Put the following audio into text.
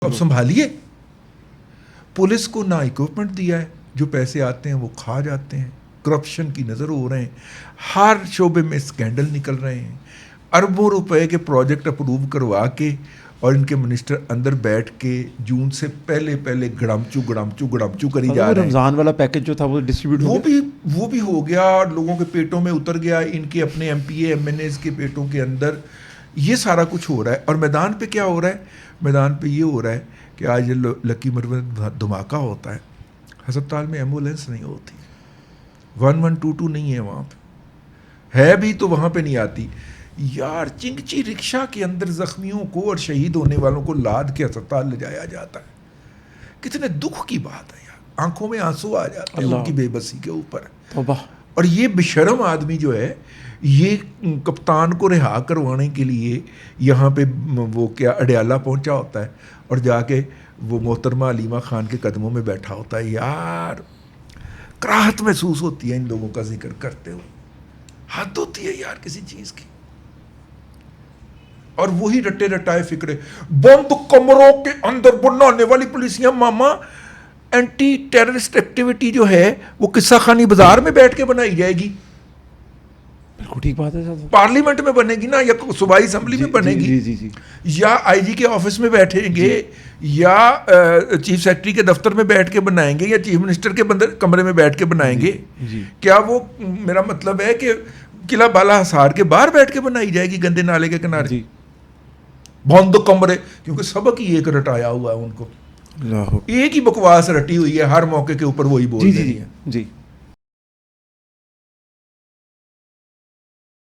اب سنبھالیے. پولیس کو نہ اکوپمنٹ دیا ہے, جو پیسے آتے ہیں وہ کھا جاتے ہیں, کرپشن کی نظر ہو رہے ہیں, ہر شعبے میں اسکینڈل نکل رہے ہیں, اربوں روپے کے پروجیکٹ اپروو کروا کے اور ان کے منسٹر اندر بیٹھ کے جون سے پہلے گڑمچو کری جا رہے ہیں. رمضان والا پیکج جو تھا وہ ڈسٹریبیوٹ وہ بھی ہو گیا اور لوگوں کے پیٹوں میں اتر گیا, ان کے اپنے M P A M N As کے پیٹوں کے اندر. یہ سارا کچھ ہو رہا ہے. اور میدان پہ کیا ہو رہا ہے؟ میدان پہ یہ ہو رہا ہے کہ آج لکی مرو دھماکہ ہوتا ہے, ہسپتال میں ایمبولینس نہیں ہوتی, 1122 نہیں ہے وہاں پہ, ہے بھی تو وہاں پہ نہیں آتی. یار چنگچی رکشا کے اندر زخمیوں کو اور شہید ہونے والوں کو لاد کے اسپتال لے جایا جاتا ہے. کتنے دکھ کی بات ہے یار, آنکھوں میں آنسو آ جاتے ہیں ان کی بے بسی کے اوپر. اور یہ بشرم آدمی جو ہے, یہ کپتان کو رہا کروانے کے لیے یہاں پہ وہ کیا اڈیالہ پہنچا ہوتا ہے اور جا کے وہ محترمہ علیمہ خان کے قدموں میں بیٹھا ہوتا ہے. یار کراہت محسوس ہوتی ہے ان لوگوں کا ذکر کرتے ہوئے, حد ہوتی ہے یار کسی چیز کی. اور وہی رٹے رٹائے فکرے, بند کمروں کے اندر بنانے والی پولیسیاں. ماما اینٹی ٹیررسٹ ایکٹیویٹی جو ہے وہ قصہ خانی بازار میں بیٹھ کے بنائی جائے گی, بالکل ٹھیک بات ہے صاحب, پارلیمنٹ میں بنے گی نا, یا صوبائی اسمبلی میں بنے گی, یا آئی جی کے آفس میں بیٹھیں گے, یا چیف سیکرٹری کے دفتر میں بیٹھ کے بنائیں گے, یا چیف منسٹر کے کمرے میں بیٹھ کے بنائیں گے. کیا وہ میرا مطلب ہے کہ قلعہ بالا حصار کے باہر بیٹھ کے بنائی جائے گی گندے نالے کے کنارے؟ بند کمرے, کیونکہ سبق ہی ایک رٹایا ہوا ہے ان کو, ایک ہی بکواس رٹی ہوئی ہے, ہر موقع کے اوپر وہی بول رہی ہے.